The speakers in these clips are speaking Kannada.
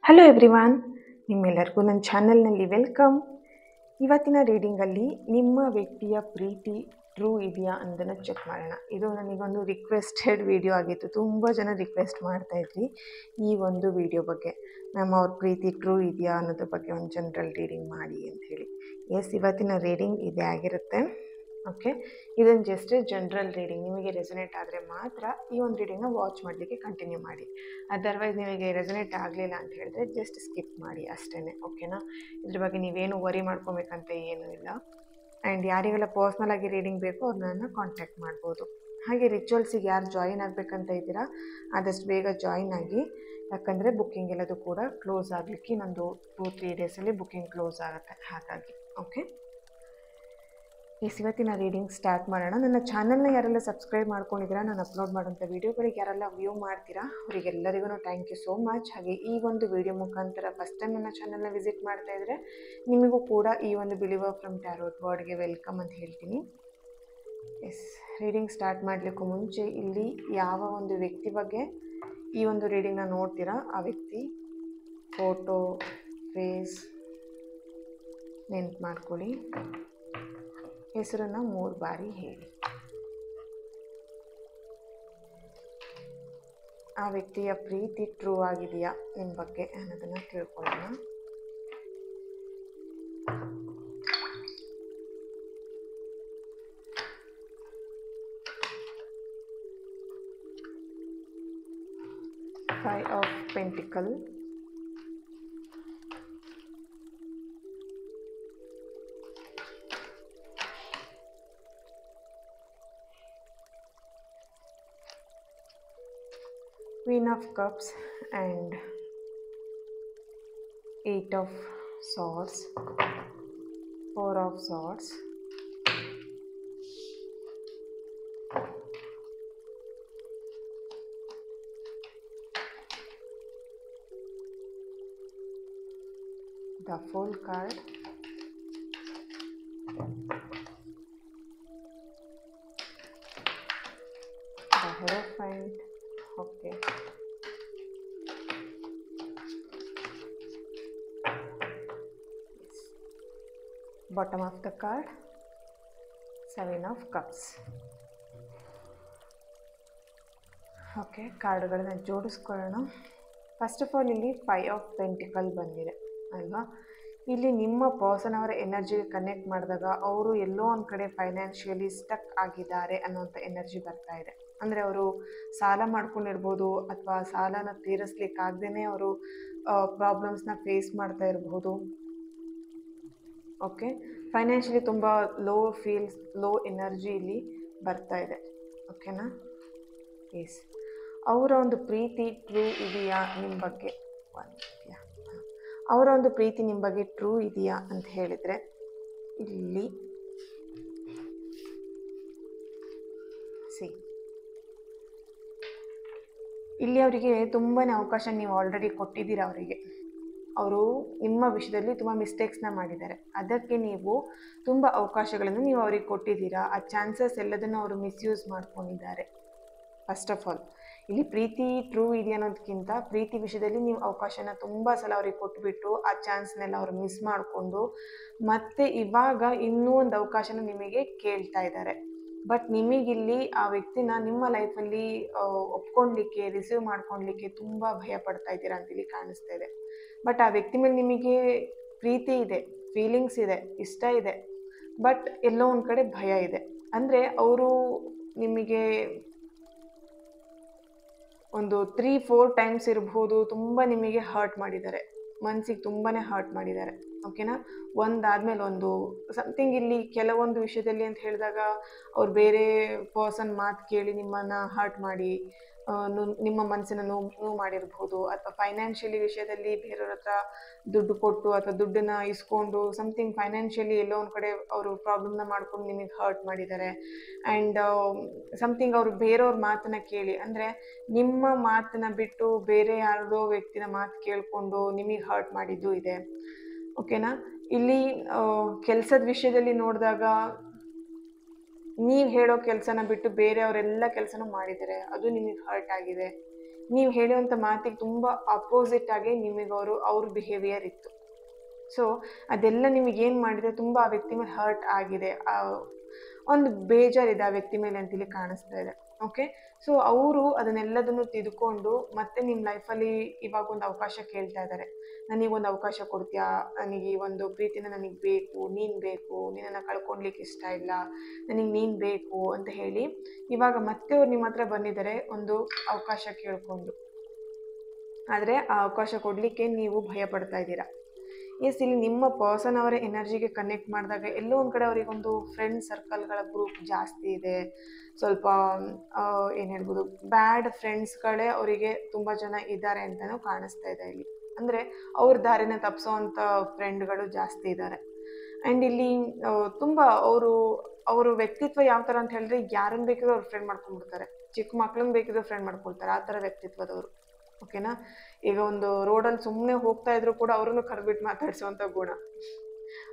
ಹಲೋ ಎವ್ರಿವಾನ್, ನಿಮ್ಮೆಲ್ಲರಿಗೂ ನನ್ನ ಚಾನಲ್ನಲ್ಲಿ ವೆಲ್ಕಮ್. ಇವತ್ತಿನ ರೀಡಿಂಗಲ್ಲಿ ನಿಮ್ಮ ವ್ಯಕ್ತಿಯ ಪ್ರೀತಿ ಟ್ರೂ ಇದೆಯಾ ಅನ್ನೋದನ್ನು ಚೆಕ್ ಮಾಡೋಣ. ಇದು ನನಗೊಂದು ರಿಕ್ವೆಸ್ಟೆಡ್ ವಿಡಿಯೋ ಆಗಿತ್ತು. ತುಂಬ ಜನ ರಿಕ್ವೆಸ್ಟ್ ಮಾಡ್ತಾಯಿದ್ರಿ ಈ ಒಂದು ವಿಡಿಯೋ ಬಗ್ಗೆ, ಅವ್ರ ಪ್ರೀತಿ ಟ್ರೂ ಇದೆಯಾ ಅನ್ನೋದ್ರ ಬಗ್ಗೆ ಒಂದು ಜನರಲ್ ರೀಡಿಂಗ್ ಮಾಡಿ ಅಂತ ಹೇಳಿ. ಎಸ್, ಇವತ್ತಿನ ರೀಡಿಂಗ್ ಇದೇ ಆಗಿರುತ್ತೆ. ಓಕೆ, ಇದನ್ನು ಜಸ್ಟ್ ಜನರಲ್ ರೀಡಿಂಗ್. ನಿಮಗೆ ರೆಸನೇಟ್ ಆದರೆ ಮಾತ್ರ ಈ ಒಂದು ರೀಡಿಂಗ್ನ ವಾಚ್ ಮಾಡಲಿಕ್ಕೆ ಕಂಟಿನ್ಯೂ ಮಾಡಿ. ಅದರ್ವೈಸ್ ನಿಮಗೆ ರೆಸನೇಟ್ ಆಗಲಿಲ್ಲ ಅಂತ ಹೇಳಿದ್ರೆ ಜಸ್ಟ್ ಸ್ಕಿಪ್ ಮಾಡಿ ಅಷ್ಟೇ. ಓಕೆನಾ? ಇದ್ರ ಬಗ್ಗೆ ನೀವೇನು ವರಿ ಮಾಡ್ಕೊಬೇಕಂತ ಏನೂ ಇಲ್ಲ. ಆ್ಯಂಡ್ ಯಾರಿಗೆಲ್ಲ ಪರ್ಸ್ನಲಾಗಿ ರೀಡಿಂಗ್ ಬೇಕೋ ಅವ್ರನ್ನ ಕಾಂಟ್ಯಾಕ್ಟ್ ಮಾಡ್ಬೋದು. ಹಾಗೆ ರಿಚುವಲ್ಸಿಗೆ ಯಾರು ಜಾಯಿನ್ ಆಗಬೇಕಂತ ಇದ್ದೀರಾ ಆದಷ್ಟು ಬೇಗ ಜಾಯಿನ್ ಆಗಿ, ಯಾಕಂದರೆ ಬುಕ್ಕಿಂಗ್ ಎಲ್ಲದು ಕೂಡ ಕ್ಲೋಸ್ ಆಗಲಿಕ್ಕೆ ಇನ್ನೊಂದು 2-3 ಡೇಸಲ್ಲಿ ಬುಕ್ಕಿಂಗ್ ಕ್ಲೋಸ್ ಆಗುತ್ತೆ. ಹಾಗಾಗಿ ಓಕೆ, ಇವತ್ತಿನ ರೀಡಿಂಗ್ ಸ್ಟಾರ್ಟ್ ಮಾಡೋಣ. ನನ್ನ ಚಾನಲ್ನ ಯಾರೆಲ್ಲ ಸಬ್ಸ್ಕ್ರೈಬ್ ಮಾಡ್ಕೊಂಡಿದ್ದೀರಾ, ನಾನು ಅಪ್ಲೋಡ್ ಮಾಡೋಂಥ ವೀಡಿಯೋಗಳಿಗೆ ಯಾರೆಲ್ಲ ವ್ಯೂ ಮಾಡ್ತೀರಾ ಅವರಿಗೆಲ್ಲರಿಗೂ ಥ್ಯಾಂಕ್ ಯು ಸೋ ಮಚ್. ಹಾಗೆ ಈ ಒಂದು ವಿಡಿಯೋ ಮುಖಾಂತರ ಫಸ್ಟ್ ಟೈಮ್ ನನ್ನ ಚಾನಲ್ನ ವಿಸಿಟ್ ಮಾಡ್ತಾ ಇದ್ದರೆ ನಿಮಗೂ ಕೂಡ ಈ ಒಂದು ಬಿಲೀವರ್ ಫ್ರಮ್ ಟ್ಯಾರೋಟ್ ವರ್ಡ್ಗೆ ವೆಲ್ಕಮ್ ಅಂತ ಹೇಳ್ತೀನಿ. ಎಸ್, ರೀಡಿಂಗ್ ಸ್ಟಾರ್ಟ್ ಮಾಡಲಿಕ್ಕೂ ಮುಂಚೆ ಇಲ್ಲಿ ಯಾವ ಒಂದು ವ್ಯಕ್ತಿ ಬಗ್ಗೆ ಈ ಒಂದು ರೀಡಿಂಗ್ನ ನೋಡ್ತೀರಾ ಆ ವ್ಯಕ್ತಿ ಫೋಟೋ, ಫೇಸ್ ನೆನ್ಪು ಮಾಡ್ಕೊಳ್ಳಿ. ಹೆಸರನ್ನು 3 ಬಾರಿ ಹೇಳಿ. ಆ ವ್ಯಕ್ತಿಯ ಪ್ರೀತಿ ಟ್ರೂ ಆಗಿದೆಯಾ ನಿಮ್ಮ ಬಗ್ಗೆ ಅನ್ನೋದನ್ನು ತಿಳ್ಕೊಳ್ಳೋಣ. Five of Pentacles, Queen of Cups and 8 of Swords, 4 of Swords, the Fool card, the Hierophant. Okay, yes. Bottom of the card, 7 of Cups. Okay, ಕಾರ್ಡ್ಗಳನ್ನ ಜೋಡಿಸ್ಕೊಳ್ಳೋಣ. ಫಸ್ಟ್ ಆಫ್ ಆಲ್ ಇಲ್ಲಿ 5 ಆಫ್ ಪೆಂಟಿಕಲ್ ಬಂದಿದೆ ಅಲ್ವಾ. ಇಲ್ಲಿ ನಿಮ್ಮ ಪರ್ಸನ್ ಅವರ ಎನರ್ಜಿಗೆ ಕನೆಕ್ಟ್ ಮಾಡಿದಾಗ ಅವರು ಎಲ್ಲೋ ಒಂದು ಕಡೆ ಫೈನಾನ್ಷಿಯಲಿ ಸ್ಟಕ್ ಆಗಿದ್ದಾರೆ ಅನ್ನೋಂಥ ಎನರ್ಜಿ ಬರ್ತಾ ಇದೆ. ಅಂದರೆ ಅವರು ಸಾಲ ಮಾಡ್ಕೊಂಡಿರ್ಬೋದು, ಅಥವಾ ಸಾಲನ ತೀರಿಸ್ಲಿಕ್ಕಾಗ್ದೇ ಅವರು ಪ್ರಾಬ್ಲಮ್ಸ್ನ ಫೇಸ್ ಮಾಡ್ತಾ ಇರಬಹುದು. ಓಕೆ, ಫೈನಾನ್ಷಿಯಲಿ ತುಂಬ ಲೋ ಎನರ್ಜಿ ಇಲ್ಲಿ ಬರ್ತಾ ಇದೆ. ಓಕೆನಾ? ಎಸ್, ಅವರ ಒಂದು ಪ್ರೀತಿ ಟ್ರೂ ಇದೆಯಾ ನಿಮ್ಮ ಬಗ್ಗೆ, ಅವರ ಒಂದು ಪ್ರೀತಿ ನಿಮ್ಮ ಬಗ್ಗೆ ಟ್ರೂ ಇದೆಯಾ ಅಂತ ಹೇಳಿದರೆ ಇಲ್ಲಿ ಇಲ್ಲಿ ಅವರಿಗೆ ತುಂಬಾ ಅವಕಾಶ ನೀವು ಆಲ್ರೆಡಿ ಕೊಟ್ಟಿದ್ದೀರಾ. ಅವರಿಗೆ ಅವರು ನಿಮ್ಮ ವಿಷಯದಲ್ಲಿ ತುಂಬ ಮಿಸ್ಟೇಕ್ಸ್ನ ಮಾಡಿದ್ದಾರೆ. ಅದಕ್ಕೆ ನೀವು ತುಂಬ ಅವಕಾಶಗಳನ್ನು ನೀವು ಅವ್ರಿಗೆ ಕೊಟ್ಟಿದ್ದೀರಾ. ಆ ಚಾನ್ಸಸ್ ಎಲ್ಲದನ್ನು ಅವರು ಮಿಸ್ಯೂಸ್ ಮಾಡ್ಕೊಂಡಿದ್ದಾರೆ. ಫಸ್ಟ್ ಆಫ್ ಆಲ್ ಇಲ್ಲಿ ಪ್ರೀತಿ ಟ್ರೂ ಇದೆಯಾ ಅನ್ನೋದಕ್ಕಿಂತ ಪ್ರೀತಿ ವಿಷಯದಲ್ಲಿ ನೀವು ಅವಕಾಶನ ತುಂಬ ಸಲ ಅವ್ರಿಗೆ ಕೊಟ್ಬಿಟ್ಟು ಆ ಚಾನ್ಸ್ನೆಲ್ಲ ಅವ್ರು ಮಿಸ್ ಮಾಡಿಕೊಂಡು ಮತ್ತೆ ಇವಾಗ ಇನ್ನೂ ಒಂದು ಅವಕಾಶನ ನಿಮಗೆ ಕೇಳ್ತಾ ಇದ್ದಾರೆ. ಬಟ್ ನಿಮಗಿಲ್ಲಿ ಆ ವ್ಯಕ್ತಿನ ನಿಮ್ಮ ಲೈಫಲ್ಲಿ ಒಪ್ಕೊಳ್ಲಿಕ್ಕೆ, ರಿಸೀವ್ ಮಾಡ್ಕೊಳ್ಲಿಕ್ಕೆ ತುಂಬ ಭಯ ಪಡ್ತಾ ಇದ್ದೀರಾ ಅಂತೇಳಿ ಕಾಣಿಸ್ತಾ ಇದೆ. ಬಟ್ ಆ ವ್ಯಕ್ತಿ ಮೇಲೆ ನಿಮಗೆ ಪ್ರೀತಿ ಇದೆ, ಫೀಲಿಂಗ್ಸ್ ಇದೆ, ಇಷ್ಟ ಇದೆ, ಬಟ್ ಎಲ್ಲೋ ಒಂದು ಕಡೆ ಭಯ ಇದೆ. ಅಂದರೆ ಅವರು ನಿಮಗೆ ಒಂದು 3-4 ಟೈಮ್ಸ್ ಇರ್ಬೋದು ತುಂಬ ನಿಮಗೆ ಹರ್ಟ್ ಮಾಡಿದ್ದಾರೆ, ಮನಸ್ಸಿಗೆ ತುಂಬಾ ಹರ್ಟ್ ಮಾಡಿದ್ದಾರೆ. ಓಕೆನಾ? ಒಂದಾದ್ಮೇಲೆ ಒಂದು ಸಮಥಿಂಗ್ ಇಲ್ಲಿ ಕೆಲವೊಂದು ವಿಷಯದಲ್ಲಿ ಅಂತ ಹೇಳಿದಾಗ ಅವ್ರು ಬೇರೆ ಪರ್ಸನ್ ಮಾತು ಕೇಳಿ ನಿಮ್ಮನ್ನು ಹರ್ಟ್ ಮಾಡಿ ನಿಮ್ಮ ಮನಸ್ಸನ್ನು ನೋವು ಮಾಡಿರ್ಬೋದು, ಅಥವಾ ಫೈನಾನ್ಷಿಯಲಿ ವಿಷಯದಲ್ಲಿ ಬೇರೆಯವ್ರ ಹತ್ರ ದುಡ್ಡು ಕೊಟ್ಟು ಅಥವಾ ದುಡ್ಡನ್ನು ಇಸ್ಕೊಂಡು ಸಮಥಿಂಗ್ ಫೈನಾನ್ಷಿಯಲಿ ಎಲ್ಲೋ ಒಂದು ಕಡೆ ಅವರು ಪ್ರಾಬ್ಲಮ್ನ ಮಾಡ್ಕೊಂಡು ನಿಮಗೆ ಹರ್ಟ್ ಮಾಡಿದ್ದಾರೆ. ಆ್ಯಂಡ್ ಸಮಥಿಂಗ್ ಅವರು ಬೇರೆಯವ್ರ ಮಾತನ್ನ ಕೇಳಿ, ಅಂದರೆ ನಿಮ್ಮ ಮಾತನ್ನ ಬಿಟ್ಟು ಬೇರೆ ಯಾರದೋ ವ್ಯಕ್ತಿನ ಮಾತು ಕೇಳಿಕೊಂಡು ನಿಮಗೆ ಹರ್ಟ್ ಮಾಡಿದ್ದು ಇದೆ. ಓಕೆನಾ? ಇಲ್ಲಿ ಕೆಲಸದ ವಿಷಯದಲ್ಲಿ ನೋಡಿದಾಗ ನೀವು ಹೇಳೋ ಕೆಲಸನ ಬಿಟ್ಟು ಬೇರೆಯವರೆಲ್ಲ ಕೆಲಸನೂ ಮಾಡಿದ್ದಾರೆ, ಅದು ನಿಮಗೆ ಹರ್ಟ್ ಆಗಿದೆ. ನೀವು ಹೇಳುವಂಥ ಮಾತಿಗೆ ತುಂಬ ಅಪೋಸಿಟ್ ಆಗಿ ನಿಮಗೆ ಅವ್ರ ಬಿಹೇವಿಯರ್ ಇತ್ತು. ಸೊ ಅದೆಲ್ಲ ನಿಮಗೇನು ಮಾಡಿದೆ, ತುಂಬ ಆ ವ್ಯಕ್ತಿ ಮೇಲೆ ಹರ್ಟ್ ಆಗಿದೆ, ಒಂದು ಬೇಜಾರಿದೆ ಆ ವ್ಯಕ್ತಿ ಮೇಲೆ ಅಂತೇಳಿ ಕಾಣಿಸ್ತಾ ಇದೆ. ಓಕೆ, ಸೊ ಅವರು ಅದನ್ನೆಲ್ಲದನ್ನು ತಿದ್ಕೊಂಡು ಮತ್ತೆ ನಿಮ್ಮ ಲೈಫಲ್ಲಿ ಇವಾಗ ಒಂದು ಅವಕಾಶ ಕೇಳ್ತಾ ಇದ್ದಾರೆ. ನನಗೊಂದು ಅವಕಾಶ ಕೊಡ್ತೀಯಾ, ನನಗೆ ಈ ಒಂದು ಪ್ರೀತಿನ ನನಗೆ ಬೇಕು, ನೀನು ಬೇಕು, ನಿನ್ನನ್ನು ಕಳ್ಕೊಳ್ಲಿಕ್ಕೆ ಇಷ್ಟ ಇಲ್ಲ, ನನಗೆ ನೀನು ಬೇಕು ಅಂತ ಹೇಳಿ ಇವಾಗ ಮತ್ತೆ ಅವ್ರು ನಿಮ್ಮ ಹತ್ರ ಬಂದಿದ್ದಾರೆ ಒಂದು ಅವಕಾಶ ಕೇಳಿಕೊಂಡು. ಆದರೆ ಆ ಅವಕಾಶ ಕೊಡಲಿಕ್ಕೆ ನೀವು ಭಯ ಪಡ್ತಾ ಇದ್ದೀರಾ. ಎಸ್, ಇಲ್ಲಿ ನಿಮ್ಮ ಪರ್ಸನ್ ಅವರ ಎನರ್ಜಿಗೆ ಕನೆಕ್ಟ್ ಮಾಡಿದಾಗ ಎಲ್ಲೋ ಒಂದು ಕಡೆ ಅವರಿಗೊಂದು ಫ್ರೆಂಡ್ ಸರ್ಕಲ್ಗಳ ಗ್ರೂಪ್ ಜಾಸ್ತಿ ಇದೆ. ಸ್ವಲ್ಪ ಏನು ಹೇಳ್ಬೋದು, ಬ್ಯಾಡ್ ಫ್ರೆಂಡ್ಸ್ಗಳೇ ಅವರಿಗೆ ತುಂಬ ಜನ ಇದ್ದಾರೆ ಅಂತಲೂ ಕಾಣಿಸ್ತಾ ಇದೆ ಇಲ್ಲಿ. ಅಂದರೆ ಅವ್ರ ದಾರಿನ ತಪ್ಪಿಸೋವಂಥ ಫ್ರೆಂಡ್ಗಳು ಜಾಸ್ತಿ ಇದ್ದಾರೆ. ಆ್ಯಂಡ್ ಇಲ್ಲಿ ತುಂಬ ಅವರು ವ್ಯಕ್ತಿತ್ವ ಯಾವ ಥರ ಅಂತ ಹೇಳಿದ್ರೆ, ಯಾರನ್ನು ಬೇಕಿದ್ರು ಅವ್ರು ಫ್ರೆಂಡ್ ಮಾಡ್ಕೊಂಡ್ಬಿಡ್ತಾರೆ, ಚಿಕ್ಕ ಮಕ್ಳನ್ನ ಬೇಕಿದ್ರು ಫ್ರೆಂಡ್ ಮಾಡ್ಕೊಳ್ತಾರೆ, ಆ ಥರ ವ್ಯಕ್ತಿತ್ವದವರು. ಓಕೆನಾ, ಈಗ ಒಂದು ರೋಡಲ್ಲಿ ಸುಮ್ಮನೆ ಹೋಗ್ತಾ ಇದ್ರು ಕೂಡ ಅವ್ರನ್ನು ಕರೆದ್ಬಿಟ್ಟು ಮಾತಾಡಿಸುವಂಥ ಗುಣ.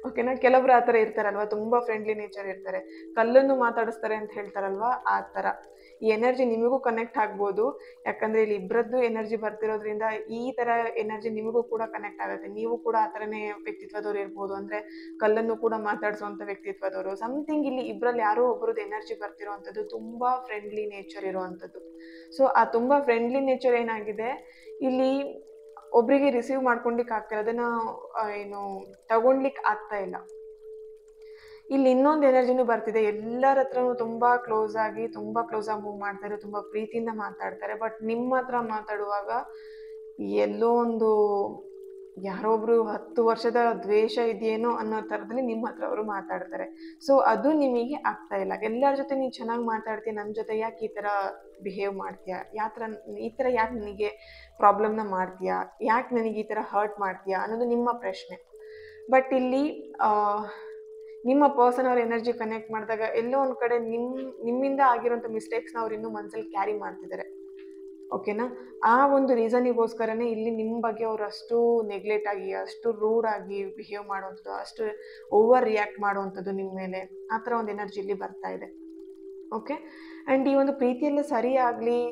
ಓಕೆನಾ, ಕೆಲವರು ಆ ಥರ ಇರ್ತಾರಲ್ವ, ತುಂಬ ಫ್ರೆಂಡ್ಲಿ ನೇಚರ್ ಇರ್ತಾರೆ, ಕಲ್ಲನ್ನು ಮಾತಾಡಿಸ್ತಾರೆ ಅಂತ ಹೇಳ್ತಾರಲ್ವ, ಆ ಥರ ಈ ಎನರ್ಜಿ ನಿಮಗೂ ಕನೆಕ್ಟ್ ಆಗ್ಬೋದು. ಯಾಕಂದರೆ ಇಲ್ಲಿ ಇಬ್ಬರದ್ದು ಎನರ್ಜಿ ಬರ್ತಿರೋದ್ರಿಂದ ಈ ಥರ ಎನರ್ಜಿ ನಿಮಗೂ ಕೂಡ ಕನೆಕ್ಟ್ ಆಗುತ್ತೆ. ನೀವು ಕೂಡ ಆ ಥರನೇ ವ್ಯಕ್ತಿತ್ವದವ್ರು ಇರ್ಬೋದು, ಅಂದರೆ ಕಲ್ಲನ್ನು ಕೂಡ ಮಾತಾಡಿಸುವಂಥ ವ್ಯಕ್ತಿತ್ವದವರು. ಸಮಥಿಂಗ್ ಇಲ್ಲಿ ಇಬ್ಬರಲ್ಲಿ ಯಾರೋ ಒಬ್ಬರದ್ದು ಎನರ್ಜಿ ಬರ್ತಿರೋವಂಥದ್ದು ತುಂಬ ಫ್ರೆಂಡ್ಲಿ ನೇಚರ್ ಇರೋವಂಥದ್ದು. ಸೊ ಆ ತುಂಬ ಫ್ರೆಂಡ್ಲಿ ನೇಚರ್ ಏನಾಗಿದೆ ಇಲ್ಲಿ ಒಬ್ಬರಿಗೆ ರಿಸೀವ್ ಮಾಡ್ಕೊಳ್ಲಿಕ್ಕೆ ಆಗ್ತಾ ಇಲ್ಲ, ಅದನ್ನು ಏನು ತಗೊಳ್ಲಿಕ್ಕೆ ಆಗ್ತಾ ಇಲ್ಲ. ಇಲ್ಲಿ ಇನ್ನೊಂದು ಎನರ್ಜಿನೂ ಬರ್ತಿದೆ, ಎಲ್ಲರ ಹತ್ರನೂ ತುಂಬ ಕ್ಲೋಸ್ ಆಗಿ ಮೂವ್ ಮಾಡ್ತಾರೆ, ತುಂಬ ಪ್ರೀತಿಯಿಂದ ಮಾತಾಡ್ತಾರೆ. ಬಟ್ ನಿಮ್ಮ ಹತ್ರ ಮಾತಾಡುವಾಗ ಎಲ್ಲೋ ಒಂದು ಯಾರೊಬ್ರು 10 ವರ್ಷದ ದ್ವೇಷ ಇದೆಯೇನೋ ಅನ್ನೋ ಥರದಲ್ಲಿ ನಿಮ್ಮ ಹತ್ರ ಅವರು ಮಾತಾಡ್ತಾರೆ. ಸೊ ಅದು ನಿಮಗೆ ಆಗ್ತಾ ಇಲ್ಲ. ಎಲ್ಲರ ಜೊತೆ ನೀನು ಚೆನ್ನಾಗಿ ಮಾತಾಡ್ತೀಯ, ನನ್ನ ಜೊತೆ ಯಾಕೆ ಈ ಥರ ಬಿಹೇವ್ ಮಾಡ್ತೀಯಾ, ಈ ಥರ ಯಾಕೆ ನನಗೆ ಪ್ರಾಬ್ಲಮ್ನ ಮಾಡ್ತೀಯಾ, ಯಾಕೆ ನನಗೆ ಈ ಥರ ಹರ್ಟ್ ಮಾಡ್ತೀಯಾ ಅನ್ನೋದು ನಿಮ್ಮ ಪ್ರಶ್ನೆ. ಬಟ್ ಇಲ್ಲಿ ನಿಮ್ಮ ಪರ್ಸನ್ ಅವ್ರ ಎನರ್ಜಿ ಕನೆಕ್ಟ್ ಮಾಡಿದಾಗ ಎಲ್ಲೋ ಒಂದು ಕಡೆ ನಿಮ್ಮಿಂದ ಆಗಿರೋಂಥ ಮಿಸ್ಟೇಕ್ಸ್ನ ಅವ್ರು ಇನ್ನೂ ಮನಸ್ಸಲ್ಲಿ ಕ್ಯಾರಿ ಮಾಡ್ತಿದ್ದಾರೆ. ಓಕೆನಾ, ಆ ಒಂದು ರೀಸನಿಗೋಸ್ಕರನೇ ಇಲ್ಲಿ ನಿಮ್ಮ ಬಗ್ಗೆ ಅವರು ಅಷ್ಟು ನೆಗ್ಲೆಕ್ಟ್ ಆಗಿ, ಅಷ್ಟು ರೂಡ್ ಆಗಿ ಬಿಹೇವ್ ಮಾಡುವಂಥದ್ದು, ಅಷ್ಟು ಓವರ್ ರಿಯಾಕ್ಟ್ ಮಾಡುವಂಥದ್ದು ನಿಮ್ಮ ಮೇಲೆ, ಆ ಥರ ಒಂದು ಎನರ್ಜಿ ಇಲ್ಲಿ ಬರ್ತಾ ಇದೆ. ಓಕೆ, ಆ್ಯಂಡ್ ಈ ಒಂದು ಪ್ರೀತಿಯಲ್ಲಿ ಸರಿಯಾಗಲಿ,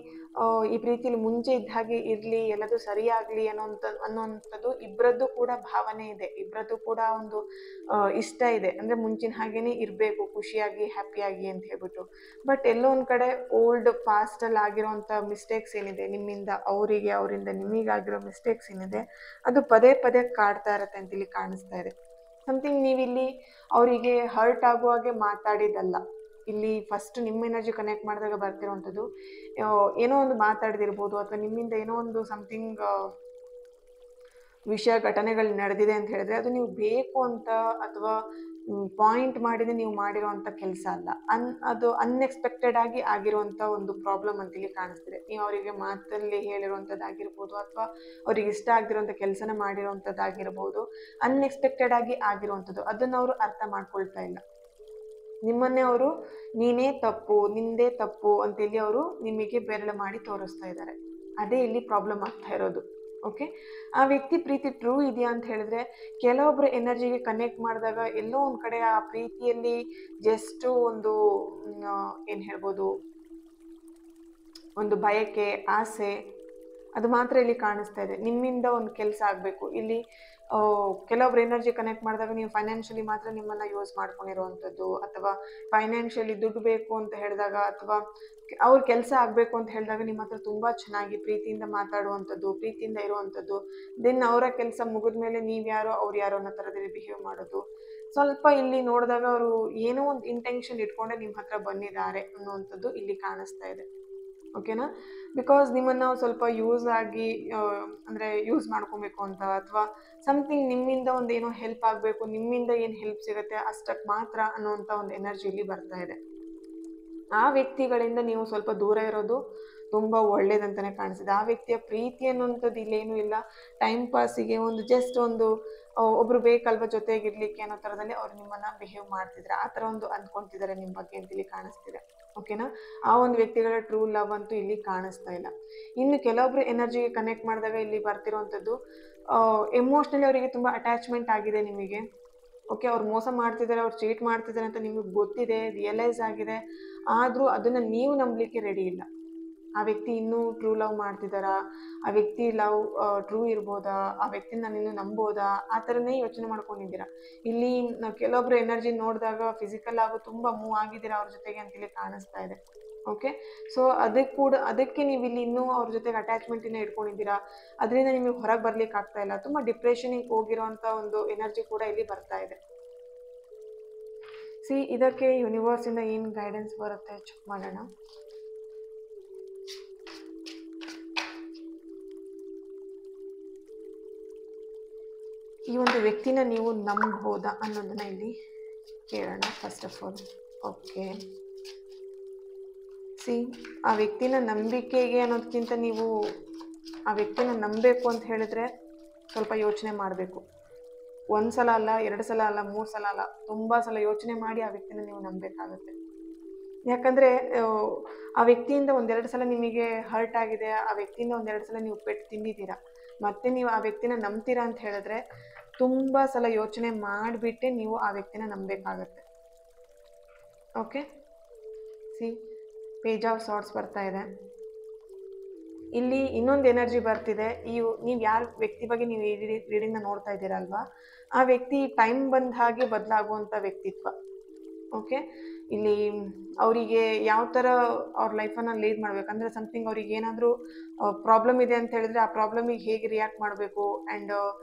ಈ ಪ್ರೀತಿಯಲ್ಲಿ ಮುಂಚೆ ಇದ್ದ ಹಾಗೆ ಇರಲಿ, ಎಲ್ಲದೂ ಸರಿಯಾಗಲಿ ಅನ್ನೋಂಥದ್ದು ಇಬ್ಬರದ್ದು ಕೂಡ ಭಾವನೆ ಇದೆ, ಇಬ್ಬರದ್ದು ಕೂಡ ಒಂದು ಇಷ್ಟ ಇದೆ. ಅಂದರೆ ಮುಂಚಿನ ಹಾಗೇ ಇರಬೇಕು, ಖುಷಿಯಾಗಿ ಹ್ಯಾಪಿಯಾಗಿ ಅಂತ ಹೇಳ್ಬಿಟ್ಟು. ಬಟ್ ಎಲ್ಲೋ ಒಂದು ಕಡೆ ಓಲ್ಡ್ ಪಾಸ್ಟಲ್ಲಿ ಆಗಿರೋವಂಥ ಮಿಸ್ಟೇಕ್ಸ್ ಏನಿದೆ, ನಿಮ್ಮಿಂದ ಅವರಿಗೆ, ಅವರಿಂದ ನಿಮಗಾಗಿರೋ ಮಿಸ್ಟೇಕ್ಸ್ ಏನಿದೆ, ಅದು ಪದೇ ಪದೇ ಕಾಡ್ತಾ ಇರತ್ತೆ ಅಂತ ಇಲ್ಲಿ ಕಾಣಿಸ್ತಾ ಇದೆ. ಸಮಥಿಂಗ್ ನೀವಿಲ್ಲಿ ಅವರಿಗೆ ಹರ್ಟ್ ಆಗುವಾಗೆ ಮಾತಾಡಿದ್ದಲ್ಲ, ಇಲ್ಲಿ ಫಸ್ಟ್ ನಿಮ್ಮ ಎನರ್ಜಿ ಕನೆಕ್ಟ್ ಮಾಡಿದಾಗ ಬರ್ತಿರೋವಂಥದ್ದು ಏನೋ ಒಂದು ಮಾತಾಡ್ದಿರ್ಬೋದು, ಅಥವಾ ನಿಮ್ಮಿಂದ ಏನೋ ಒಂದು ಸಮಥಿಂಗ್ ವಿಷಯ ಘಟನೆಗಳು ನಡೆದಿದೆ ಅಂತ ಹೇಳಿದ್ರೆ, ಅದು ನೀವು ಬೇಕು ಅಂತ ಅಥವಾ ಪಾಯಿಂಟ್ ಮಾಡಿದ್ರೆ ನೀವು ಮಾಡಿರೋವಂಥ ಕೆಲಸ ಅಲ್ಲ, ಅದು ಅನ್ಎಕ್ಸ್ಪೆಕ್ಟೆಡ್ ಆಗಿ ಆಗಿರುವಂಥ ಒಂದು ಪ್ರಾಬ್ಲಮ್ ಅಂತೇಳಿ ಕಾಣಿಸ್ತಿದೆ. ನೀವು ಅವರಿಗೆ ಮಾತಲ್ಲಿ ಹೇಳಿರುವಂಥದ್ದಾಗಿರ್ಬೋದು, ಅಥವಾ ಅವ್ರಿಗೆ ಇಷ್ಟ ಆಗಿರೋಂಥ ಕೆಲಸನ ಮಾಡಿರೋವಂಥದ್ದಾಗಿರ್ಬೋದು, ಅನ್ಎಕ್ಸ್ಪೆಕ್ಟೆಡ್ ಆಗಿ ಆಗಿರುವಂಥದ್ದು, ಅದನ್ನು ಅವರು ಅರ್ಥ ಮಾಡ್ಕೊಳ್ತಾ ಇಲ್ಲ. ನಿಮ್ಮನ್ನೇ ಅವರು ನೀನೇ ತಪ್ಪು, ನಿಂದೇ ತಪ್ಪು ಅಂತೇಳಿ ಅವರು ನಿಮಗೆ ಬೆರಳು ಮಾಡಿ ತೋರಿಸ್ತಾ ಇದ್ದಾರೆ. ಅದೇ ಇಲ್ಲಿ ಪ್ರಾಬ್ಲಮ್ ಆಗ್ತಾ ಇರೋದು. ಓಕೆ, ಆ ವ್ಯಕ್ತಿ ಪ್ರೀತಿ ಟ್ರೂ ಇದೆಯಾ ಅಂತ ಹೇಳಿದ್ರೆ, ಕೆಲವೊಬ್ಬರು ಎನರ್ಜಿಗೆ ಕನೆಕ್ಟ್ ಮಾಡಿದಾಗ ಎಲ್ಲೋ ಒಂದು ಕಡೆ ಆ ಪ್ರೀತಿಯಲ್ಲಿ ಜಸ್ಟ್ ಒಂದು ಏನು ಹೇಳ್ಬೋದು, ಒಂದು ಬಯಕೆ, ಆಸೆ, ಅದು ಮಾತ್ರ ಇಲ್ಲಿ ಕಾಣಿಸ್ತಾ ಇದೆ. ನಿಮ್ಮಿಂದ ಒಂದು ಕೆಲಸ ಆಗಬೇಕು. ಇಲ್ಲಿ ಕೆಲವೊಬ್ರು ಎನರ್ಜಿ ಕನೆಕ್ಟ್ ಮಾಡಿದಾಗ ನೀವು ಫೈನಾನ್ಷಿಯಲಿ ಮಾತ್ರ ನಿಮ್ಮನ್ನು ಯೂಸ್ ಮಾಡ್ಕೊಂಡಿರುವಂಥದ್ದು, ಅಥವಾ ಫೈನಾನ್ಷಿಯಲಿ ದುಡ್ಡು ಬೇಕು ಅಂತ ಹೇಳಿದಾಗ, ಅಥವಾ ಅವ್ರ ಕೆಲಸ ಆಗಬೇಕು ಅಂತ ಹೇಳಿದಾಗ ನಿಮ್ಮ ಹತ್ರ ತುಂಬ ಚೆನ್ನಾಗಿ ಪ್ರೀತಿಯಿಂದ ಮಾತಾಡುವಂಥದ್ದು, ಪ್ರೀತಿಯಿಂದ ಇರುವಂಥದ್ದು. ದೆನ್ ಅವರ ಕೆಲಸ ಮುಗಿದ ಮೇಲೆ ನೀವು ಯಾರೋ ಅವ್ರು ಯಾರೋ ಅನ್ನೋ ಥರದಲ್ಲಿ ಬಿಹೇವ್ ಮಾಡೋದು. ಸ್ವಲ್ಪ ಇಲ್ಲಿ ನೋಡಿದಾಗ ಅವರು ಏನೋ ಒಂದು ಇಂಟೆನ್ಷನ್ ಇಟ್ಕೊಂಡೆ ನಿಮ್ಮ ಹತ್ರ ಬಂದಿದ್ದಾರೆ ಅನ್ನುವಂಥದ್ದು ಇಲ್ಲಿ ಕಾಣಿಸ್ತಾ ಇದೆ. ಓಕೆನಾ, ಬಿಕಾಸ್ ನಿಮ್ಮನ್ನು ಸ್ವಲ್ಪ ಯೂಸ್ ಆಗಿ ಅಂದರೆ ಯೂಸ್ ಮಾಡ್ಕೊಬೇಕು ಅಂತ, ಅಥವಾ ಸಮಥಿಂಗ್ ನಿಮ್ಮಿಂದ ಒಂದು ಏನೋ ಹೆಲ್ಪ್ ಆಗಬೇಕು, ನಿಮ್ಮಿಂದ ಏನು ಹೆಲ್ಪ್ ಸಿಗುತ್ತೆ ಅಷ್ಟಕ್ಕೆ ಮಾತ್ರ ಅನ್ನೋವಂಥ ಒಂದು ಎನರ್ಜಿ ಇಲ್ಲಿ ಬರ್ತಾ ಇದೆ. ಆ ವ್ಯಕ್ತಿಗಳಿಂದ ನೀವು ಸ್ವಲ್ಪ ದೂರ ಇರೋದು ತುಂಬ ಒಳ್ಳೇದಂತಲೇ ಕಾಣಿಸಿದೆ. ಆ ವ್ಯಕ್ತಿಯ ಪ್ರೀತಿ ಅನ್ನುವಂಥದ್ದು ಇಲ್ಲೇನೂ ಇಲ್ಲ, ಟೈಮ್ ಪಾಸಿಗೆ ಒಂದು ಜಸ್ಟ್ ಒಂದು ಒಬ್ರು ಬೇಕಲ್ವ ಜೊತೆಗಿರ್ಲಿಕ್ಕೆ ಅನ್ನೋ ಥರದಲ್ಲಿ ಅವ್ರು ನಿಮ್ಮನ್ನು ಬಿಹೇವ್ ಮಾಡ್ತಿದ್ದಾರೆ, ಆ ಥರ ಒಂದು ಅಂದ್ಕೊತಿದ್ದಾರೆ ನಿಮ್ಮ ಬಗ್ಗೆ ಅಂತ ಇಲ್ಲಿ ಕಾಣಿಸ್ತಿದೆ. ಓಕೆನಾ, ಆ ಒಂದು ವ್ಯಕ್ತಿಗಳ ಟ್ರೂ ಲವ್ ಅಂತೂ ಇಲ್ಲಿ ಕಾಣಿಸ್ತಾ ಇಲ್ಲ. ಇನ್ನು ಕೆಲವೊಬ್ರು ಎನರ್ಜಿಗೆ ಕನೆಕ್ಟ್ ಮಾಡಿದಾಗ ಇಲ್ಲಿ ಬರ್ತಿರೋವಂಥದ್ದು ಎಮೋಷ್ನಲಿ ಅವರಿಗೆ ತುಂಬ ಅಟ್ಯಾಚ್ಮೆಂಟ್ ಆಗಿದೆ ನಿಮಗೆ. ಓಕೆ, ಅವ್ರು ಮೋಸ ಮಾಡ್ತಿದ್ದಾರೆ, ಅವ್ರು ಚೀಟ್ ಮಾಡ್ತಿದ್ದಾರೆ ಅಂತ ನಿಮಗೆ ಗೊತ್ತಿದೆ, ರಿಯಲೈಸ್ ಆಗಿದೆ, ಆದರೂ ಅದನ್ನು ನೀವು ನಂಬಲಿಕ್ಕೆ ರೆಡಿ ಇಲ್ಲ. ಆ ವ್ಯಕ್ತಿ ಇನ್ನೂ ಟ್ರೂ ಲವ್ ಮಾಡ್ತಿದ್ದಾರಾ, ಆ ವ್ಯಕ್ತಿ ಲವ್ ಟ್ರೂ ಇರ್ಬೋದಾ, ಆ ವ್ಯಕ್ತಿನ ನಾನು ಇನ್ನೂ ನಂಬೋದಾ, ಆ ಥರನೇ ಯೋಚನೆ ಮಾಡ್ಕೊಂಡಿದ್ದೀರಾ. ಇಲ್ಲಿ ನಾವು ಕೆಲವೊಬ್ರು ಎನರ್ಜಿ ನೋಡಿದಾಗ ಫಿಸಿಕಲ್ ಆಗು ತುಂಬ ಮೂವ್ ಆಗಿದ್ದೀರಾ ಅವ್ರ ಜೊತೆಗೆ ಅಂತೇಳಿ ಕಾಣಿಸ್ತಾ ಇದೆ. ಓಕೆ, ಸೊ ಅದಕ್ಕೆ ನೀವು ಇಲ್ಲಿ ಇನ್ನೂ ಅವ್ರ ಜೊತೆಗೆ ಅಟ್ಯಾಚ್ಮೆಂಟನ್ನ ಇಟ್ಕೊಂಡಿದ್ದೀರಾ. ಅದರಿಂದ ನಿಮಗೆ ಹೊರಗೆ ಬರ್ಲಿಕ್ಕೆ ಆಗ್ತಾ ಇಲ್ಲ. ತುಂಬ ಡಿಪ್ರೆಷನಿಗೆ ಹೋಗಿರೋಂಥ ಒಂದು ಎನರ್ಜಿ ಕೂಡ ಇಲ್ಲಿ ಬರ್ತಾ ಇದೆ. ಇದಕ್ಕೆ ಯೂನಿವರ್ಸಿಂದ ಏನು ಗೈಡೆನ್ಸ್ ಬರುತ್ತೆ ಚೆಕ್ ಮಾಡೋಣ. ಈ ಒಂದು ವ್ಯಕ್ತಿನ ನೀವು ನಂಬಬಹುದಾ ಅನ್ನೋದನ್ನ ಇಲ್ಲಿ ಕೇಳೋಣ ಫಸ್ಟ್ ಆಫ್ ಆಲ್. ಓಕೆ, ಆ ವ್ಯಕ್ತಿನ ನಂಬಿಕೆಗೆ ಅನ್ನೋದಕ್ಕಿಂತ ನೀವು ಆ ವ್ಯಕ್ತಿನ ನಂಬಬೇಕು ಅಂತ ಹೇಳಿದ್ರೆ ಸ್ವಲ್ಪ ಯೋಚನೆ ಮಾಡಬೇಕು. ಒಂದು ಸಲ ಅಲ್ಲ, 2 ಸಲ ಅಲ್ಲ, 3 ಸಲ ಅಲ್ಲ, ತುಂಬ ಸಲ ಯೋಚನೆ ಮಾಡಿ ಆ ವ್ಯಕ್ತಿನ ನೀವು ನಂಬಬೇಕಾಗುತ್ತೆ. ಯಾಕಂದರೆ ಆ ವ್ಯಕ್ತಿಯಿಂದ 1-2 ಸಲ ನಿಮಗೆ ಹರ್ಟ್ ಆಗಿದೆ, ಆ ವ್ಯಕ್ತಿಯಿಂದ 1-2 ಸಲ ನೀವು ಪೆಟ್ಟು ತಿಂದಿದ್ದೀರಾ. ಮತ್ತೆ ನೀವು ಆ ವ್ಯಕ್ತಿನ ನಂಬ್ತೀರಾ ಅಂತ ಹೇಳಿದ್ರೆ ತುಂಬ ಸಲ ಯೋಚನೆ ಮಾಡಿಬಿಟ್ಟೆ ನೀವು ಆ ವ್ಯಕ್ತಿನ ನಂಬಬೇಕಾಗತ್ತೆ. ಓಕೆ, ಪೇಜ್ ಆಫ್ ಸಾರ್ಟ್ಸ್ ಬರ್ತಾ ಇದೆ. ಇಲ್ಲಿ ಇನ್ನೊಂದು ಎನರ್ಜಿ ಬರ್ತಿದೆ. ನೀವು ಯಾರ ವ್ಯಕ್ತಿ ಬಗ್ಗೆ ನೀವು ರೀಡಿಂಗ್ನ ನೋಡ್ತಾ ಇದ್ದೀರಲ್ವಾ, ಆ ವ್ಯಕ್ತಿ ಟೈಮ್ ಬಂದ ಹಾಗೆ ಬದಲಾಗುವಂಥ ವ್ಯಕ್ತಿತ್ವ. ಓಕೆ, ಇಲ್ಲಿ ಅವರಿಗೆ ಯಾವ ಥರ ಅವ್ರ ಲೈಫನ್ನು ಲೀಡ್ ಮಾಡಬೇಕಂದ್ರೆ ಸಮಥಿಂಗ್ ಅವ್ರಿಗೆ ಏನಾದರೂ ಪ್ರಾಬ್ಲಮ್ ಇದೆ ಅಂತ ಹೇಳಿದ್ರೆ ಆ ಪ್ರಾಬ್ಲಮಿಗೆ ಹೇಗೆ ರಿಯಾಕ್ಟ್ ಮಾಡಬೇಕು ಆ್ಯಂಡ್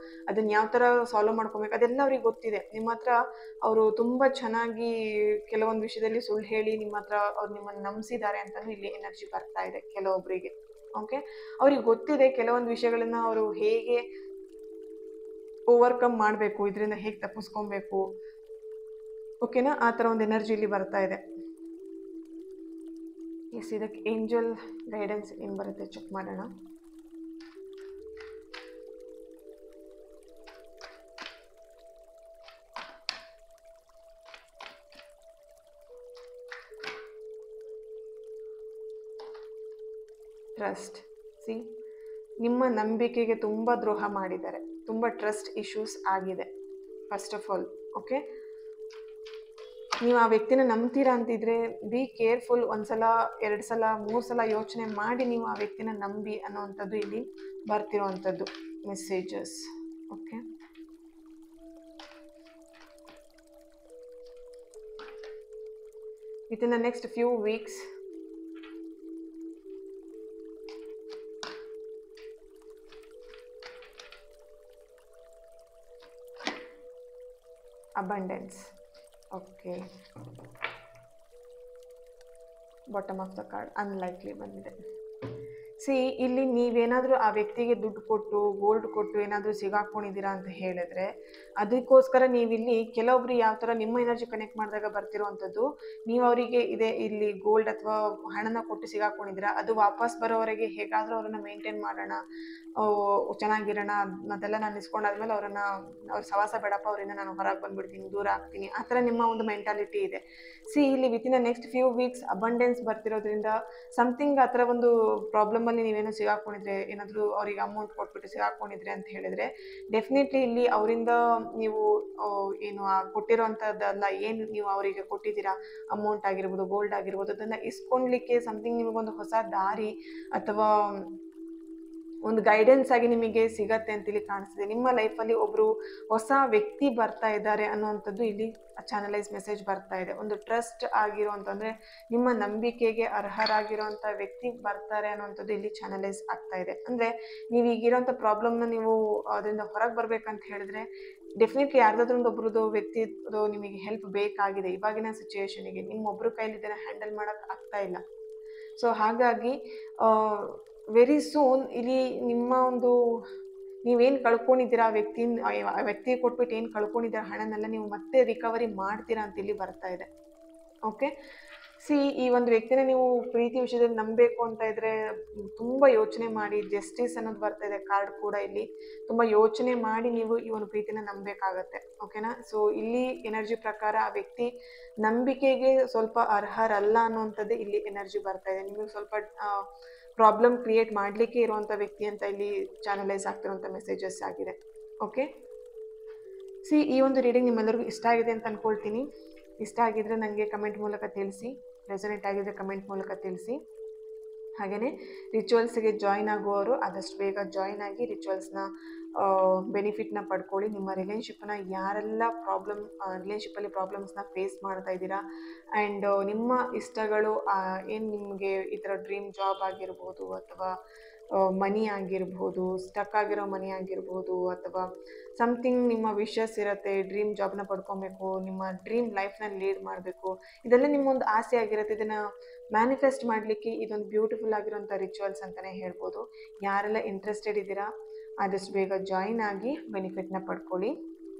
ಅದನ್ನು ಯಾವ ಥರ ಸಾಲ್ವ್ ಮಾಡ್ಕೊಬೇಕು ಅದೆಲ್ಲ ಅವ್ರಿಗೆ ಗೊತ್ತಿದೆ. ನಿಮ್ಮ ಹತ್ರ ಅವರು ತುಂಬ ಚೆನ್ನಾಗಿ ಕೆಲವೊಂದು ವಿಷಯದಲ್ಲಿ ಸುಳ್ಳು ಹೇಳಿ ನಿಮ್ಮ ಹತ್ರ ಅವ್ರು ನಿಮ್ಮನ್ನು ನಂಬಿಸಿದ್ದಾರೆ ಅಂತಲೂ ಇಲ್ಲಿ ಎನರ್ಜಿ ಬರ್ತಾ ಇದೆ ಕೆಲವೊಬ್ಬರಿಗೆ. ಓಕೆ, ಅವ್ರಿಗೆ ಗೊತ್ತಿದೆ ಕೆಲವೊಂದು ವಿಷಯಗಳನ್ನ ಅವರು ಹೇಗೆ ಓವರ್ಕಮ್ ಮಾಡಬೇಕು, ಇದರಿಂದ ಹೇಗೆ ತಪ್ಪಿಸ್ಕೊಬೇಕು. ಓಕೆನಾ, ಆ ಥರ ಒಂದು ಎನರ್ಜಿ ಇಲ್ಲಿ ಬರ್ತಾ ಇದೆ. ಇದಕ್ಕೆ ಏಂಜಲ್ ಗೈಡೆನ್ಸ್ ಏನು ಬರುತ್ತೆ ಚೆಕ್ ಮಾಡೋಣ. ಟ್ರಸ್ಟ್. ನಿಮ್ಮ ನಂಬಿಕೆಗೆ ತುಂಬ ದ್ರೋಹ ಮಾಡಿದ್ದಾರೆ, ತುಂಬ ಟ್ರಸ್ಟ್ ಇಶ್ಯೂಸ್ ಆಗಿದೆ ಫಸ್ಟ್ ಆಫ್ ಆಲ್. ಓಕೆ, ನೀವು ಆ ವ್ಯಕ್ತಿನ ನಂಬ್ತೀರಾ ಅಂತಿದ್ರೆ ಬಿ ಕೇರ್ಫುಲ್. 1 ಸಲ 2 ಸಲ 3 ಸಲ ಯೋಚನೆ ಮಾಡಿ ನೀವು ಆ ವ್ಯಕ್ತಿನ ನಂಬಿ ಅನ್ನೋವಂಥದ್ದು ಇಲ್ಲಿ ಬರ್ತಿರೋವಂಥದ್ದು messages. Okay, within the next few weeks abundance. Okay, bottom of the card unlikely ಬಂದಿದೆ. ಇಲ್ಲಿ ನೀವೇನಾದರೂ ಆ ವ್ಯಕ್ತಿಗೆ ದುಡ್ಡು ಕೊಟ್ಟು ಗೋಲ್ಡ್ ಕೊಟ್ಟು ಏನಾದರೂ ಸಿಗಾಕೊಂಡಿದ್ದೀರಾ ಅಂತ ಹೇಳಿದ್ರೆ ಅದಕ್ಕೋಸ್ಕರ ನೀವಿಲ್ಲಿ ಕೆಲವೊಬ್ರು ಯಾವ ಥರ ನಿಮ್ಮ ಎನರ್ಜಿ ಕನೆಕ್ಟ್ ಮಾಡಿದಾಗ ಬರ್ತಿರೋವಂಥದ್ದು, ನೀವು ಅವರಿಗೆ ಇದೆ ಇಲ್ಲಿ ಗೋಲ್ಡ್ ಅಥವಾ ಹಣನ ಕೊಟ್ಟು ಸಿಗಾಕೊಂಡಿದ್ದೀರಾ, ಅದು ವಾಪಸ್ ಬರೋವರೆಗೆ ಹೇಗಾದರೂ ಅವ್ರನ್ನ ಮೇಂಟೈನ್ ಮಾಡೋಣ, ಚೆನ್ನಾಗಿರೋಣ, ಅದೆಲ್ಲ ನಾನು ಇಸ್ಕೊಂಡಾದ್ಮೇಲೆ ಅವ್ರ ಸವಾಸ ಬೇಡಪ್ಪ, ಅವರಿಂದ ನಾನು ಹೊರಗೆ ಬಂದ್ಬಿಡ್ತೀನಿ, ದೂರ ಆಗ್ತೀನಿ, ಆ ಥರ ನಿಮ್ಮ ಒಂದು ಮೆಂಟಾಲಿಟಿ ಇದೆ. ಇಲ್ಲಿ within the next few weeks abundance ಬರ್ತಿರೋದ್ರಿಂದ ಸಮಥಿಂಗ್ ಆ ಥರ ಒಂದು ಪ್ರಾಬ್ಲಮಲ್ಲಿ ನೀವೇನೋ ಸಿಗಾಕೊಂಡಿದ್ರೆ, ಏನಾದರೂ ಅವರಿಗೆ ಅಮೌಂಟ್ ಕೊಟ್ಬಿಟ್ಟು ಸಿಗಾಕೊಂಡಿದ್ರೆ ಅಂತ ಹೇಳಿದ್ರೆ ಡೆಫಿನೆಟ್ಲಿ ಇಲ್ಲಿ ಅವರಿಂದ ನೀವು ಏನು ಕೊಟ್ಟಿರೋವಂಥದ್ದಲ್ಲ, ಏನು ನೀವು ಅವರಿಗೆ ಕೊಟ್ಟಿದ್ದೀರಾ ಅಮೌಂಟ್ ಆಗಿರ್ಬೋದು, ಗೋಲ್ಡ್ ಆಗಿರ್ಬೋದು, ಅದನ್ನು ಇಸ್ಕೊಳ್ಲಿಕ್ಕೆ ಸಮಥಿಂಗ್ ನಿಮಗೊಂದು ಹೊಸ ದಾರಿ ಅಥವಾ ಒಂದು ಗೈಡೆನ್ಸ್ ಆಗಿ ನಿಮಗೆ ಸಿಗತ್ತೆ ಅಂತೇಳಿ ಕಾಣಿಸ್ತಿದೆ. ನಿಮ್ಮ ಲೈಫಲ್ಲಿ ಒಬ್ಬರು ಹೊಸ ವ್ಯಕ್ತಿ ಬರ್ತಾ ಇದ್ದಾರೆ ಅನ್ನುವಂಥದ್ದು ಇಲ್ಲಿ ಚಾನಲೈಸ್ ಮೆಸೇಜ್ ಬರ್ತಾ ಇದೆ. ಒಂದು ಟ್ರಸ್ಟ್ ಆಗಿರೋಂತಂದರೆ ನಿಮ್ಮ ನಂಬಿಕೆಗೆ ಅರ್ಹರಾಗಿರೋಂಥ ವ್ಯಕ್ತಿ ಬರ್ತಾರೆ ಅನ್ನುವಂಥದ್ದು ಇಲ್ಲಿ ಚಾನಲೈಸ್ ಆಗ್ತಾ ಇದೆ. ಅಂದರೆ ನೀವು ಈಗಿರೋಂಥ ಪ್ರಾಬ್ಲಮ್ನ ನೀವು ಅದರಿಂದ ಹೊರಗೆ ಬರ್ಬೇಕಂತ ಹೇಳಿದ್ರೆ ಡೆಫಿನೆಟ್ಲಿ ಯಾರ್ದಾದ್ರೂ ಒಬ್ರದ್ದು ವ್ಯಕ್ತಿದು ನಿಮಗೆ ಹೆಲ್ಪ್ ಬೇಕಾಗಿದೆ. ಇವಾಗಿನ ಸಿಚುವೇಶನಿಗೆ ನಿಮ್ಮೊಬ್ಬರು ಕೈಲಿ ಇದನ್ನು ಹ್ಯಾಂಡಲ್ ಮಾಡೋಕ್ಕೆ ಆಗ್ತಾ ಇಲ್ಲ. ಸೊ ಹಾಗಾಗಿ ವೆರಿ ಸೂನ್ ಇಲ್ಲಿ ನಿಮ್ಮ ಒಂದು ನೀವೇನು ಕಳ್ಕೊಂಡಿದ್ದೀರಾ ಆ ವ್ಯಕ್ತಿಗೆ ಕೊಟ್ಬಿಟ್ಟು ಏನು ಕಳ್ಕೊಂಡಿದ್ದೀರಾ ಹಣನೆಲ್ಲ ನೀವು ಮತ್ತೆ ರಿಕವರಿ ಮಾಡ್ತೀರಾ ಅಂತ ಇಲ್ಲಿ ಬರ್ತಾ ಇದೆ. ಓಕೆ, ಈ ಒಂದು ವ್ಯಕ್ತಿನ ನೀವು ಪ್ರೀತಿ ವಿಷಯದಲ್ಲಿ ನಂಬಬೇಕು ಅಂತ ಇದ್ರೆ ತುಂಬ ಯೋಚನೆ ಮಾಡಿ, ಜಸ್ಟಿಸ್ ಅನ್ನೋದು ಬರ್ತಾ ಇದೆ ಕಾರ್ಡ್ ಕೂಡ ಇಲ್ಲಿ, ತುಂಬ ಯೋಚನೆ ಮಾಡಿ ನೀವು ಈ ಒಂದು ಪ್ರೀತಿನ ನಂಬಬೇಕಾಗತ್ತೆ. ಓಕೆನಾ, ಸೊ ಇಲ್ಲಿ ಎನರ್ಜಿ ಪ್ರಕಾರ ಆ ವ್ಯಕ್ತಿ ನಂಬಿಕೆಗೆ ಸ್ವಲ್ಪ ಅರ್ಹರಲ್ಲ ಅನ್ನುವಂಥದ್ದೇ ಇಲ್ಲಿ ಎನರ್ಜಿ ಬರ್ತಾ ಇದೆ. ನಿಮಗೆ ಸ್ವಲ್ಪ ಪ್ರಾಬ್ಲಮ್ ಕ್ರಿಯೇಟ್ ಮಾಡಲಿಕ್ಕೆ ಇರುವಂಥ ವ್ಯಕ್ತಿ ಅಂತ ಇಲ್ಲಿ ಚಾನಲೈಸ್ ಆಗ್ತಿರುವಂಥ ಮೆಸೇಜಸ್ ಆಗಿದೆ. ಓಕೆ, ಈ ಒಂದು ರೀಡಿಂಗ್ ನಿಮ್ಮೆಲ್ಲರಿಗೂ ಇಷ್ಟ ಆಗಿದೆ ಅಂತ ಅಂದ್ಕೊಳ್ತೀನಿ. ಇಷ್ಟ ಆಗಿದ್ರೆ ನನಗೆ ಕಮೆಂಟ್ ಮೂಲಕ ತಿಳಿಸಿ, ರೆಸೊನೇಟ್ ಆಗಿದ್ರೆ ಕಮೆಂಟ್ ಮೂಲಕ ತಿಳಿಸಿ. ಹಾಗೆಯೇ ರಿಚುವಲ್ಸ್ಗೆ ಜಾಯ್ನ್ ಆಗುವವರು ಆದಷ್ಟು ಬೇಗ ಜಾಯ್ನ್ ಆಗಿ ರಿಚುವಲ್ಸ್ನ ಬೆನಿಫಿಟ್ನ ಪಡ್ಕೊಳ್ಳಿ. ನಿಮ್ಮ ರಿಲೇಶನ್ಶಿಪ್ನ ಯಾರೆಲ್ಲ ರಿಲೇಶನ್ಶಿಪ್ಪಲ್ಲಿ ಪ್ರಾಬ್ಲಮ್ಸ್ನ ಫೇಸ್ ಮಾಡ್ತಾ ಇದ್ದೀರಾ ಆ್ಯಂಡ್ ನಿಮ್ಮ ಇಷ್ಟಗಳು ಏನು ನಿಮಗೆ ಈ ಥರ ಡ್ರೀಮ್ ಜಾಬ್ ಆಗಿರ್ಬೋದು ಅಥವಾ ಮನಿ ಆಗಿರ್ಬೋದು, ಸ್ಟಕ್ ಆಗಿರೋ ಮನಿ ಆಗಿರ್ಬೋದು, ಅಥವಾ ಸಮಥಿಂಗ್ ನಿಮ್ಮ ವಿಶಸ್ ಇರುತ್ತೆ, ಡ್ರೀಮ್ ಜಾಬ್ನ ಪಡ್ಕೊಬೇಕು, ನಿಮ್ಮ ಡ್ರೀಮ್ ಲೈಫ್ನ ಲೀಡ್ ಮಾಡಬೇಕು, ಇದೆಲ್ಲ ನಿಮ್ಮೊಂದು ಆಸೆ ಆಗಿರುತ್ತೆ. ಇದನ್ನು ಮ್ಯಾನಿಫೆಸ್ಟ್ ಮಾಡಲಿಕ್ಕೆ ಇದೊಂದು ಬ್ಯೂಟಿಫುಲ್ ಆಗಿರೋಂಥ ರಿಚುವಲ್ಸ್ ಅಂತಲೇ ಹೇಳ್ಬೋದು. ಯಾರೆಲ್ಲ ಇಂಟ್ರೆಸ್ಟೆಡ್ ಇದ್ದೀರಾ ಆದಷ್ಟು ಬೇಗ ಜಾಯಿನ್ ಆಗಿ ಬೆನಿಫಿಟ್ನ ಪಡ್ಕೊಳ್ಳಿ.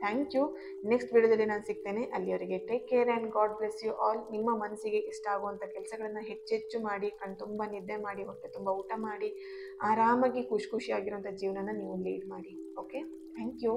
Thank you. ನೆಕ್ಸ್ಟ್ ವಿಡಿಯೋದಲ್ಲಿ ನಾನು ಸಿಗ್ತೇನೆ. ಅಲ್ಲಿಯವರೆಗೆ take care and god bless you all. ನಿಮ್ಮ ಮನಸ್ಸಿಗೆ ಇಷ್ಟ ಆಗುವಂಥ ಕೆಲಸಗಳನ್ನು ಹೆಚ್ಚೆಚ್ಚು ಮಾಡಿ, ತುಂಬ ನಿದ್ದೆ ಮಾಡಿ, ಹೊಟ್ಟೆ ತುಂಬ ಊಟ ಮಾಡಿ, ಆರಾಮಾಗಿ ಖುಷಿಯಾಗಿರೋಂಥ ಜೀವನನ ನೀವು ಲೀಡ್ ಮಾಡಿ. Okay, thank you.